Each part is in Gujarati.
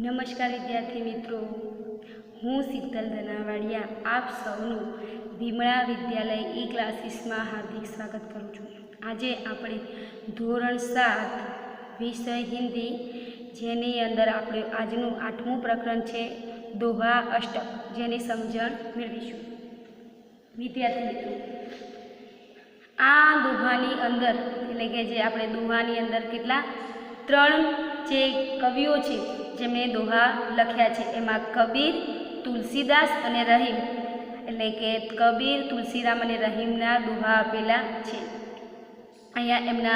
નમસ્કાર વિદ્યાર્થી મિત્રો, હું શીતલ ધનાવાડિયા આપ સૌનું વિમળા વિદ્યાલય ઈ ક્લાસીસમાં હાર્દિક સ્વાગત કરું છું। આજે આપણે ધોરણ 7 વિષય હિન્દી, જેની અંદર આપણે આજનું 8મું પ્રકરણ છે દોહા અષ્ટક, જેની સમજણ મેળવીશું। વિદ્યાર્થી મિત્રો, આ દોહાની અંદર એટલે કે જે આપણે દોહાની અંદર કેટલા 3 જે કવિઓ છે જેમણે દોહા લખ્યા છે, એમાં કબીર, તુલસીદાસ અને રહીમ, એટલે કે કબીર, તુલસીરામ અને રહીમના દોહા આપેલા છે। અહીંયા એમના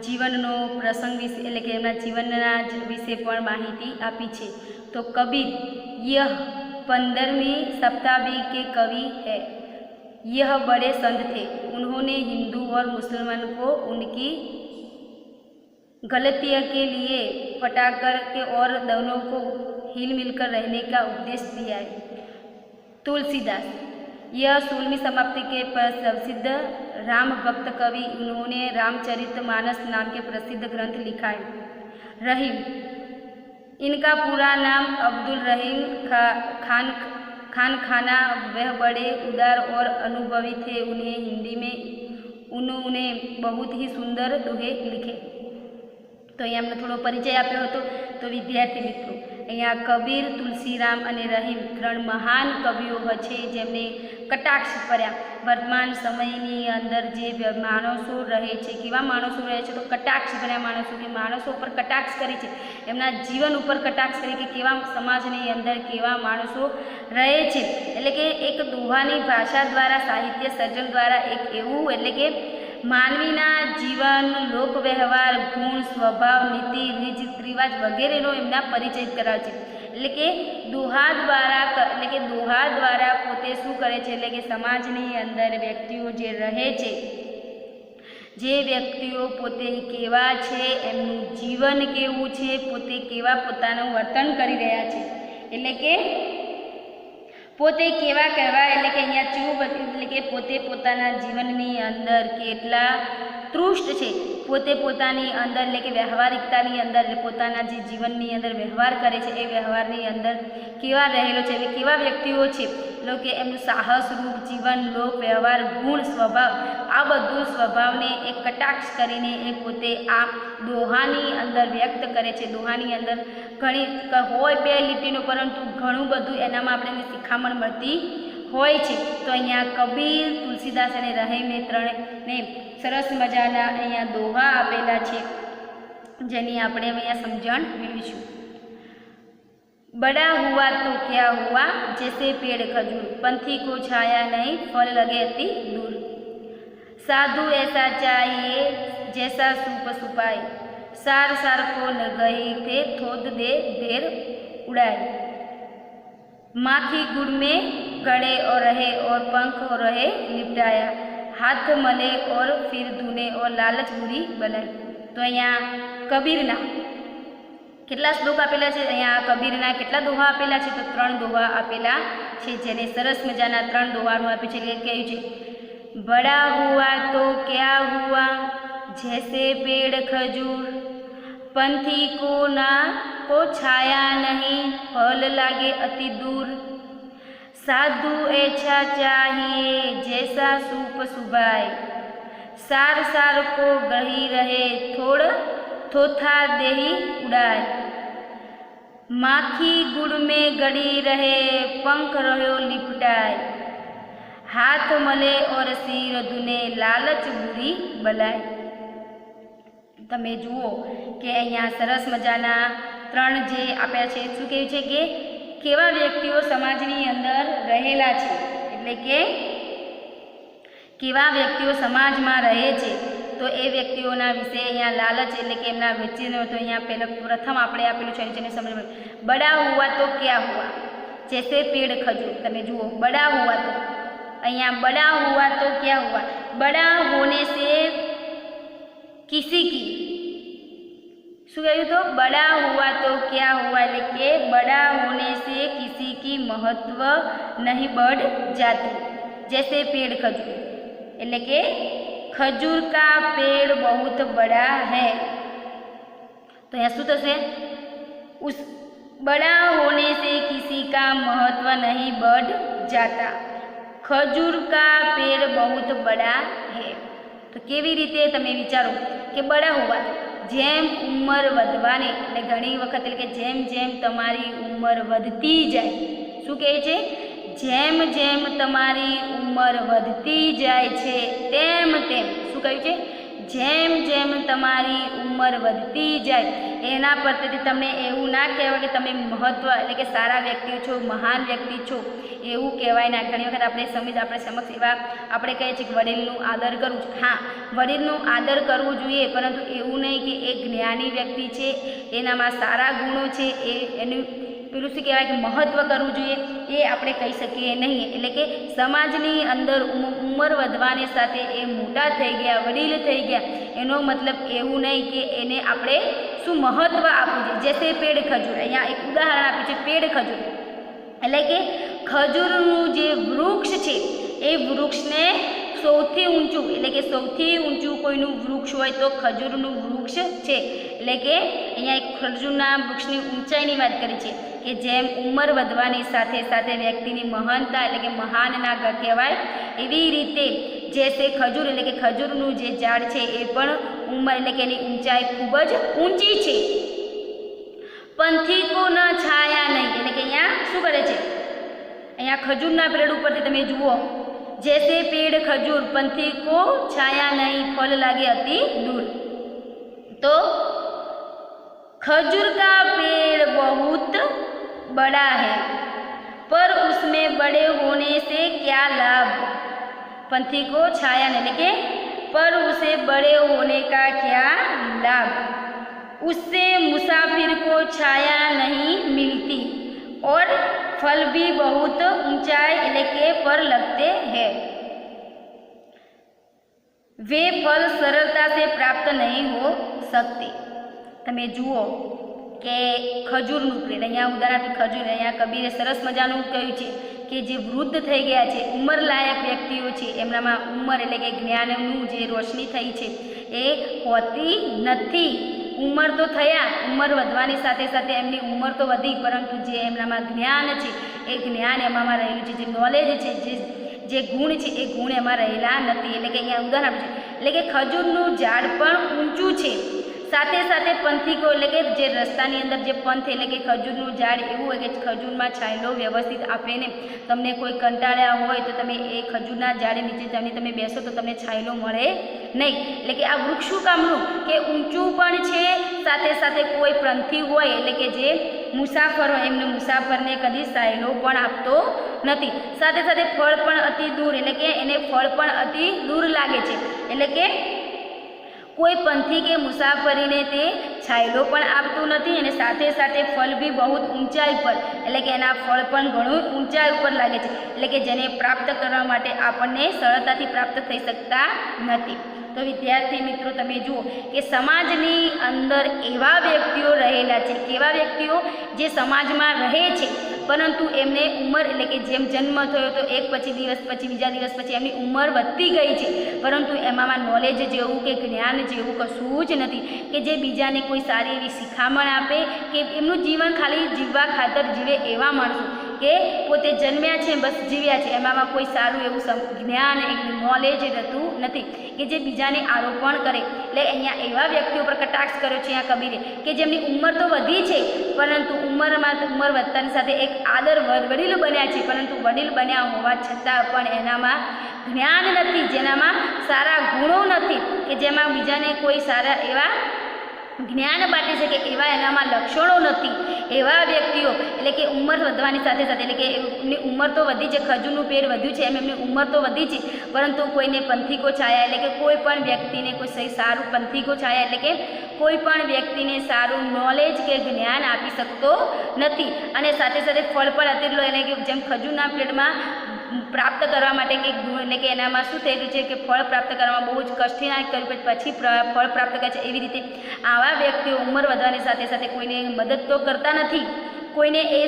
જીવનનો પ્રસંગ વિશે એટલે કે એમના જીવનના વિશે પણ માહિતી આપી છે। તો કબીર यह 15वीं शताब्दी के कवि है। यह बड़े संत थे। उन्होंने हिंदू और मुसलमान को उनकी गलतियों के लिए पटाकर के और दोनों को हिल मिलकर रहने का उपदेश दिया है। तुलसीदास यह 16वीं शताब्दी के प्रसिद्ध राम भक्त कवि, उन्होंने रामचरितमानस नाम के प्रसिद्ध ग्रंथ लिखा है। रहीम, इनका पूरा नाम अब्दुल रहीम खान खाना, वह बड़े उदार और अनुभवी थे। उन्हें हिंदी में उन्होंने बहुत ही सुंदर दोहे लिखे। तो अँ थोड़ो परिचय आप्यो हतो। तो विद्यार्थी मित्रों, अँ कबीर, तुलसीराम और रहीम 3 महान कविओ छे जेमने कटाक्ष कर्या। वर्तमान समयनी अंदर जे माणसो रहे छे, केवा माणसो रहे छे, तो कटाक्ष कर्या माणसो, के माणसो पर कटाक्ष करे छे, एमना जीवन पर कटाक्ष करे के केवा समाजनी अंदर केवा माणसो रहे छे। एटले के एक दोहानी भाषा द्वारा, साहित्य सर्जन द्वारा एक एवुं एटले के मानवीना जीवन, लोक व्यवहार, गुण, स्वभाव, नीति, रीत रिवाज वगैरेनो एमना परिचय करावे छे। एटले के दोहा द्वारा पोते शुं करे छे, एटले के समाजनी अंदर व्यक्तिओ जे रहे छे, जे व्यक्तिओ पोते केवा छे, एमनुं जीवन केवुं छे, पोते केवा पोतानुं वर्तन करी रह्या छे, एटले के पोते केवा कहेवा, एटले के अहींया चेवुं एटले के पोते पोताना जीवननी अंदर केटला तृष्ट छे, पोते पोतानी अंदर एटले के व्यवहारिकतानी अंदर पोताना जे जीवननी अंदर व्यवहार करे छे, ए व्यवहारनी अंदर केवा रहेलो छे, केवा व्यक्तिओ छे, एटले के एमनुं साहस रूप जीवन, लोक व्यवहार, गुण, स्वभाव, आ बधुं स्वभावने एक कटाक्ष करीने ए पोते आ दोहानी अंदर व्यक्त करे छे। दोहानी अंदर घणी होय 2 લીટીનો, परंतु घणुं बधुं एनामां आपणे शिखामण मळती होय छे। तो अहींया कबीर, तुलसीदास अने रहीम ए 3 ने सरस मजाना अहींया दोहा आपेला छे, जेनी आपणे अहींया समजण मेळवीशुं। बड़ा हुआ तो क्या हुआ, जैसे पेड़ खजूर, पंथी को छाया नहीं, फल लगे अति दूर। साधु ऐसा चाहिए जैसा सूप सुपाए, सार सार को न गई थे, थोद दे देर उड़ाए। माखी गुड़ में गड़े और रहे, और पंख और रहे लिपटाया, हाथ मले और फिर धुने, और लालच बुरी बनाई। तो अहींया कबीरना કેટલા શ્લોક આપેલા છે, અહીંયા કબીરના કેટલા દોહા આપેલા છે, તો 3 દોહા આપેલા છે, જેને સરસ મજાના 3 દોહાનું આપ્યું છે। કહ્યું છે, બડા હુઆ તો ક્યા હુઆ, જૈસે પેડ ખજૂર, पंथी को ना को छाया नहीं, फल लागे अति दूर। साधु ऐसा चाहिए जैसा सूप सुबाए, सार सार को गही रहे, थोड़ थोथा देही उड़ाए। माखी गुड़ में गड़ी रहे, पंख रहो लिपटाए, हाथ मले और सिर धुने, लालच बुरी बलाय। तमे जुओ के अहींया सरस मजाना 3 जे आप्या छे, शुं कहेवुं छे के केवा व्यक्तिओ समाजनी अंदर रहेला छे, एटले के केवा व्यक्तिओ समाजमां रहे छे। तो ए व्यक्तिओना विषे अहींया लालच एटले के एमना विचेनो, तो अहींया पहला प्रथम आपणे आपेलुं छे, जेने समज बड़ा हुआ तो क्या हुआ, जैसे पेड़ खजूर। तमे जुओ, बड़ा हुआ तो अहींया बड़ा हुआ तो क्या हुआ, बड़ा होने से किसी की शू कहूँ, तो बड़ा हुआ तो क्या हुआ, एटले के बड़ा होने से किसी की महत्व नहीं बढ़ जाती, जैसे पेड़ खजूर, एटले के खजूर का पेड़ बहुत बड़ा है। तो यहाँ शू थशे, उस बड़ा होने से किसी का महत्व नहीं बढ़ जाता। खजूर का पेड़ बहुत बड़ा है। तो केवी रीते तमे विचारो कि बड़ा होवा जेम उमर વધવાની એટલે ઘણી વખત એટલે કે જેમ જેમ તમારી ઉંમર વધતી જાય શું કહે છે જેમ જેમ તમારી ઉંમર વધતી જાય છે તેમ તેમ શું કહ્યું છે જેમ જેમ તમારી ઉંમર વધતી જાય એના પરથી તમને એવું ના કહેવાય કે તમે મહત્વ એટલે કે સારા વ્યક્તિ છો મહાન વ્યક્તિ છો એવું કહેવાય ના ઘણી વખત આપણે સમક્ષ એવા આપણે કહીએ છીએ કે વડીલનું આદર કરવું છે હા વડીલનું આદર કરવું જોઈએ પરંતુ એવું નહીં કે એક જ્ઞાની વ્યક્તિ છે એનામાં સારા ગુણો છે એનું પેલું શું કહેવાય કે મહત્વ કરવું જોઈએ એ આપણે કહી શકીએ નહીં એટલે કે સમાજની અંદર ઉંમર વધવાની સાથે એ મોટા થઈ ગયા વડીલ થઈ ગયા એનો મતલબ એવું નહીં કે એને આપણે શું મહત્વ આપવું જોઈએ જેસે પેડ ખજૂર અહીંયા એક ઉદાહરણ આપ્યું છે પેડ ખજૂર એટલે કે ખજૂરનું જે વૃક્ષ છે એ વૃક્ષને સૌથી ઊંચું એટલે કે સૌથી ઊંચું કોઈનું વૃક્ષ હોય તો ખજૂરનું વૃક્ષ છે એટલે કે અહીંયા એક ખજૂરના વૃક્ષની ઊંચાઈની વાત કરી છે કે જેમ ઉંમર વધવાની સાથે સાથે વ્યક્તિની મહાનતા એટલે કે મહાન ના કહેવાય એવી રીતે જેસે ખજૂર એટલે કે ખજૂરનું જે ઝાડ છે એ પણ ઉંમર એટલે કે એની ઊંચાઈ ખૂબ જ ઊંચી છે પંથીકોના છાયા નહીં એટલે કે અહીંયા શું કરે છે અહીંયા ખજૂરના પેડ ઉપરથી તમે જુઓ जैसे पेड़ खजूर पंथी को छाया नहीं फल लागे अति दूर। तो खजूर का पेड़ बहुत बड़ा है पर उसमें बड़े होने से क्या लाभ। पंथी को छाया नहीं लेके पर उसे बड़े होने का क्या लाभ। उससे मुसाफिर को छाया नहीं मिलती और फल भी बहुत ऊंचाई इलाके पर लगते हैं। वे फल सरलता से प्राप्त नहीं हो सकते। तमे जुओ के खजूरનું પેડ અહીંયા ઉદાહરણ ખજૂર અહીંયા કબીરે સરસ મજાનું કહ્યું છે કે જે વૃદ્ધ થઈ ગયા છે ઉંમરલાયક વ્યક્તિઓ છે એમનામાં ઉંમર એટલે કે જ્ઞાનનું જે રોશની થઈ છે એ હોતી નથી। ઉંમર તો થયા ઉંમર વધવાની સાથે સાથે એમની ઉંમર તો વધી પરંતુ જે એમનામાં જ્ઞાન છે એ જ્ઞાન એમાં રહેલું છે જે નોલેજ છે જે ગુણ છે એ ગુણ એમાં રહેલા નથી। એટલે કે અહીંયા ઉદાહરણ છે એટલે કે ખજૂરનું ઝાડ પણ ઊંચું છે સાથે સાથે પંથીકો એટલે કે જે રસ્તાની અંદર જે પંથ એટલે કે ખજૂરનું ઝાડ એવું હોય કે ખજૂરમાં છાંયડો વ્યવસ્થિત આપે ને તમને કોઈ કંટાળ્યા હોય તો તમે એ ખજૂરના ઝાડ નીચે જઈને તમે બેસો તો તમને છાંયડો મળે નહીં। એટલે કે આ વૃક્ષ શું કામનું કે ઊંચું પણ છે સાથે સાથે કોઈ પંથી હોય એટલે કે જે મુસાફર હોય એમને મુસાફરને કદી છાંયડો પણ આપતો નથી સાથે સાથે ફળ પણ અતિ દૂર એટલે કે એને ફળ પણ અતિ દૂર લાગે છે એટલે કે कोई पंथी के मुसाफरी ने ते छायलो पण आपतुं नथी अने साथे साथे फल भी बहुत ऊंचाई पर एटले के एना फल पण घणुं ऊंचाई पर लागे छे एटले के जेने प्राप्त करवा माटे आपणे सरळताथी प्राप्त थई शकता नथी। तो विद्यार्थी मित्रों तमे जुओ कि समाजनी अंदर एवा व्यक्तिओ रहेला छे केवा व्यक्तिओ जे समाजमां रहे छे परंतु एमने उमर एटले के जेम जन्म थयो तो एक पछी दिवस पछी बीजा दिवस पछी एमनी उमर वधती गई छे परंतु एमां नॉलेज जेवुं के ज्ञान जेवुं कशुं ज नथी के जे बीजाने कोई सारी एवी शिखामण आपे के एमनुं जीवन खाली जीववा खातर जीवे एवा माणसो के पोते जन्म्या छे बस जीव्या छे एमां कोई सारूं एवुं ज्ञान एक नॉलेज रहतुं नथी के जे बीजाने आरोपण करे। એટલે અહીંયા એવા વ્યક્તિઓ પર કટાક્ષ કર્યો છે આ કબીરે કે જેમની ઉંમર તો વધી છે પરંતુ ઉંમર વધતાની સાથે એક આદર વડીલ બન્યા છે પરંતુ વડીલ બન્યા હોવા છતાં પણ એનામાં જ્ઞાન નથી જેનામાં સારા ગુણો નથી કે જેમાં બીજાને કોઈ સારા એવા જ્ઞાન બાટી શકે એવા એનામાં લક્ષણો નથી એવા વ્યક્તિઓ એટલે કે ઉંમર વધવાની સાથે સાથે એટલે કે એમની ઉંમર તો વધી છે ખજૂરનું પેડ વધ્યું છે એમની ઉંમર તો વધી છે પરંતુ કોઈને પંથીકો છાયા એટલે કે કોઈ પણ વ્યક્તિને કોઈ સહી સારું પંથીકો છાયા એટલે કે કોઈ પણ વ્યક્તિને સારું નોલેજ કે જ્ઞાન આપી શકતો નથી અને સાથે સાથે ફળ પણ અતિલો એટલે કે જેમ ખજૂરના પેડમાં प्राप्त करवा माटे के गुण એટલે કે એનામાં શું થઈ રહ્યું છે કે ફળ પ્રાપ્ત કરવામાં બહુ જ કષ્ટના કર્યું પછી ફળ પ્રાપ્ત કરે છે એવી રીતે આવા વ્યક્તિઓ ઉંમર વધવાની સાથે સાથે કોઈને મદદ તો કરતા નથી કોઈને એ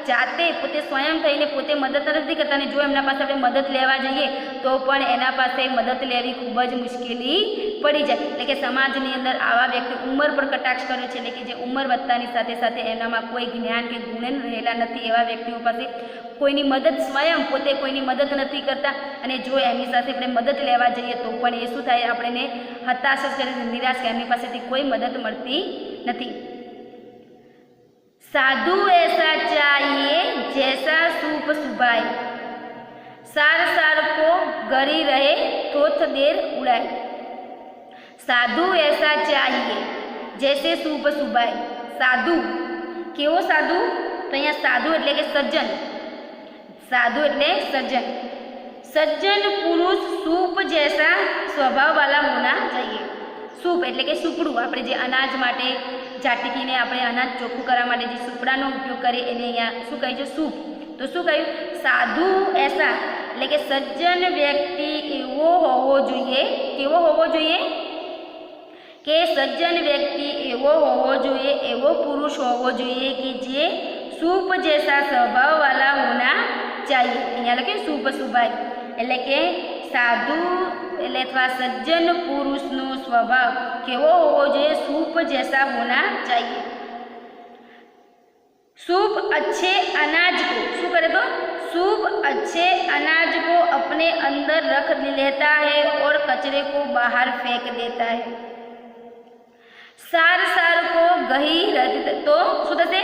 જાતે પોતે સ્વયં થઈને પોતે મદદ નથી કરતા અને જો એમના પાસે આપણે મદદ લેવા જઈએ તો પણ એના પાસે મદદ લેવી ખૂબ જ મુશ્કેલી પડી જાય, એટલે કે સમાજની અંદર આવા વ્યક્તિ ઉંમર પર કટાક્ષ કરે છે, એટલે કે જે ઉંમર વધતાની સાથે સાથે એનામાં કોઈ જ્ઞાન કે ગુણ રહેલા નથી, એવા વ્યક્તિઓ પાસે કોઈની મદદ સ્વયં પોતે કોઈની મદદ નથી કરતા, અને જો એમની સાથે આપણે મદદ લેવા જઈએ તો પણ એ શું થાય, આપણને હતાશ જ કરે, નિરાશ કરે, એમની પાસેથી કોઈ મદદ મળતી નથી। साधु ऐसा चाहिए जैसा सूप सुभाए, सार सार को गरी रहे थोथ देर उड़ाए। साधु ऐसा चाहिए जैसे सूप सुभाए। साधु केवो साधु, तो अहींया साधु एटले के सज्जन, साधु एटले सज्जन, सज्जन पुरुष सूप जैसा स्वभाव वाला होना चाहिए। सूप एटले के सूपड़ू, आपणे जे अनाज माटे झाटकीने आपणे अनाज चोख्खुं करवा माटे जे सूपड़ानो उपयोग करीए एने अहींया शुं कहे छे, सूप। तो शुं कह्युं, साधु ऐसा एटले के सज्जन व्यक्ति एवो होवो जोईए, केवो होवो जोईए के सज्जन व्यक्ति एवो होवो जोईए, एवो पुरुष होवो जोईए कि जे सूप जैसा स्वभाव वाला होना चाहिए। अहींया लखे सूप सुभाय एटले के साधु एटले अथवा सज्जन पुरुषनो स्वभाव केवो होवो जोईए, सूप जैसा होना चाहिए। सूप अच्छे अनाज को शू करे, तो सूप अच्छे अनाज को अपने अंदर रख लेता है और कचरे को बाहर फेंक देता है। सार सार को गही रहे, तो शू थशे,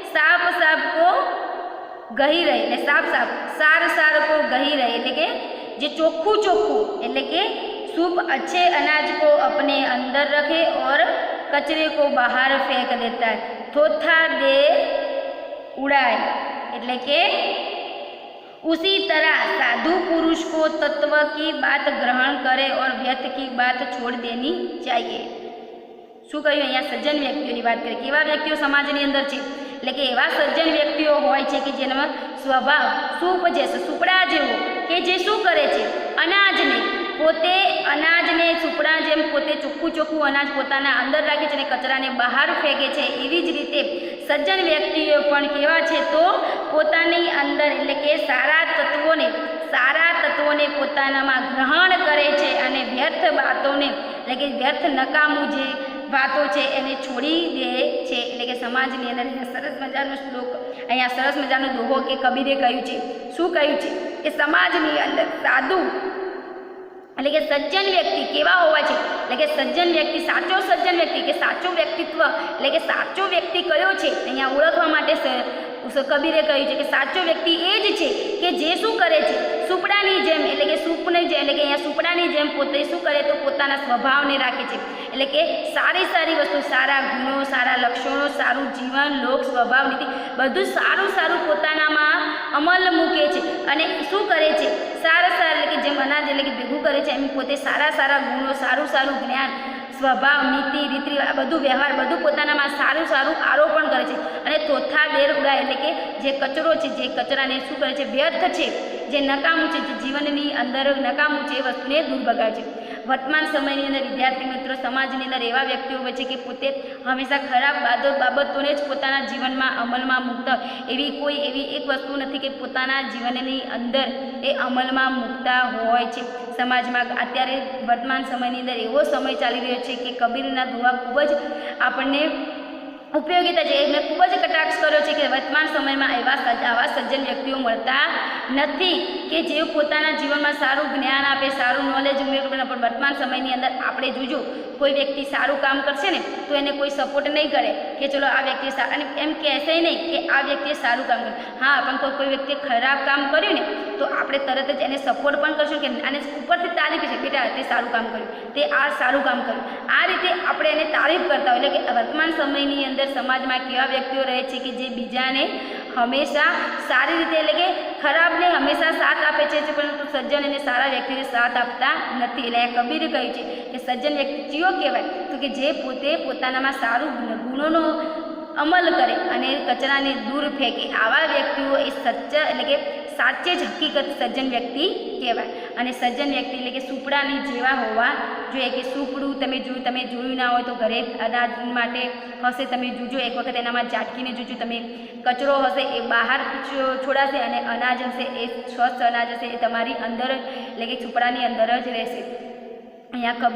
साप साप को गही रहे, साप साप, सार सार को गही रहे एटले के जे चोख्खू चोख्खू, एटले के सूप अच्छे अनाज को अपने अंदर रखे और कचरे को बाहर फेंक देता है। थोथा देर उड़ाए एटले के उसी तरह साधु पुरुष को तत्व की बात ग्रहण करे और व्यर्थ की बात छोड़ देनी चाहिए। શું કહ્યું, અહીંયા સજ્જન વ્યક્તિઓની વાત કરીએ, કેવા વ્યક્તિઓ સમાજની અંદર છે, એટલે કે એવા સજ્જન વ્યક્તિઓ હોય છે કે જેનો સ્વભાવ સૂપ જેવો, સુપડા જેવો, કે જે શું કરે છે, અનાજને પોતે અનાજને સુપડા જેમ પોતે ચોખ્ખું ચોખ્ખું અનાજ પોતાના અંદર રાખે છે અને કચરાને બહાર ફેંકે છે, એવી જ રીતે સજ્જન વ્યક્તિઓ પણ કેવા છે, તો પોતાની અંદર એટલે કે સારા તત્વોને પોતાનામાં ગ્રહણ કરે છે અને વ્યર્થ વાતોને એટલે કે વ્યર્થ નકામું જે વાતો છે એને છોડી દે છે। એટલે કે સમાજની અંદર સરસ મજાનો શ્લોક, અહીંયા સરસ મજાનો દોહો કે કબીરે કહ્યું છે, શું કહ્યું છે કે સમાજની અંદર સાધુ એટલે કે સજ્જન વ્યક્તિ કેવા હોવા છે, એટલે કે સજ્જન વ્યક્તિ, સાચો સજ્જન વ્યક્તિ કે સાચો વ્યક્તિત્વ એટલે કે સાચો વ્યક્તિ કયો છે, અહીંયા ઓળખવા માટે કબીરે કહ્યું છે કે સાચો વ્યક્તિ એ જ છે કે જે શું કરે છે, સુપડાની જેમ એટલે કે સૂપની જેમ, એટલે કે અહીંયા સુપડાની જેમ પોતે શું કરે, તો પોતાના સ્વભાવને રાખે છે, એટલે કે સારી સારી વસ્તુ, સારા ગુણો, સારા લક્ષણો, સારું જીવન, લોક સ્વભાવ, નીતિ, બધું સારું સારું પોતાનામાં અમલ મૂકે છે અને શું કરે છે, સારા એટલે કે જેમ અનાજ એટલે કે ભેગું કરે છે એમ પોતે સારા સારા ગુણો, સારું સારું જ્ઞાન, સ્વભાવ, નીતિ, રીતિ, આ બધું વ્યવહાર બધું પોતાનામાં સારું સારું આરોપણ કરે છે અને થોથા દેર ઉડાય એટલે કે જે કચરો છે, જે કચરાને શું કરે છે, વ્યર્થ છે, જે નકામું છે, જે જીવનની અંદર નકામું છે, એ વસ્તુને દૂર ભગાડે છે। વર્તમાન સમયની અંદર વિદ્યાર્થી મિત્રો સમાજની અંદર એવા વ્યક્તિઓ હોય છે કે પોતે હંમેશા ખરાબ બાબતોને જ પોતાના જીવનમાં અમલમાં મૂકતા, એવી કોઈ એવી એક વસ્તુ નથી કે પોતાના જીવનની અંદર એ અમલમાં મૂકતા હોય છે। સમાજમાં અત્યારે વર્તમાન સમયની અંદર એવો સમય ચાલી રહ્યો છે કે કબીરના દુઆ ખૂબ જ આપણને ઉપયોગીતા છે, એમને ખૂબ જ કટાક્ષ કર્યો છે કે વર્તમાન સમયમાં આવા સજ્જન વ્યક્તિઓ મળતા નથી કે જે પોતાના જીવનમાં સારું જ્ઞાન આપે, સારું નોલેજ ઉમેરે, પણ વર્તમાન સમયની અંદર આપણે જોજો કોઈ વ્યક્તિ સારું કામ કરશે ને તો એને કોઈ સપોર્ટ નહીં કરે કે ચલો આ વ્યક્તિએ અને એમ કહેશે નહીં કે આ વ્યક્તિએ સારું કામ કર્યું, હા પણ કોઈ વ્યક્તિએ ખરાબ કામ કર્યું ને તો આપણે તરત જ એને સપોર્ટ પણ કરશું કે આને ઉપરથી તારીફ છે, બેટા તે સારું કામ કર્યું, તે આ સારું કામ કર્યું, આ રીતે આપણે એને તારીફ કરતા હોય। એટલે કે વર્તમાન સમયની અંદર સમાજમાં કેવા વ્યક્તિઓ રહે છે કે જે બીજાને હંમેશા સારી રીતે એટલે કે ખરાબને હંમેશા સાથ આપે છે, પરંતુ સજ્જન અને સારા વ્યક્તિને સાથ આપતા નથી। એટલે આ કબીરે કહ્યું છે કે સજ્જન વ્યક્તિ કયો કહેવાય, તો કે જે પોતે પોતાનામાં સારું ગુણોનો અમલ કરે અને કચરાને દૂર ફેંકે, આવા વ્યક્તિઓ એ સચ્ચા એટલે કે સાચે જ હકીકત સજ્જન વ્યક્તિ કહેવાય। અને સજ્જન વ્યક્તિ એટલે કે સુપડાની જેવા હોવા જોઈએ કે સુપડું તમે જોયું ના હોય તો ઘરે અનાજ માટે હશે, તમે જોજો એક વખત એનામાં ઝાટકીને જોજો તમે, કચરો હશે એ બહાર છોડાશે અને અનાજ હશે એ સ્વચ્છ અનાજ હશે એ તમારી અંદર એટલે કે સુપડાની અંદર જ રહેશે। અહીંયા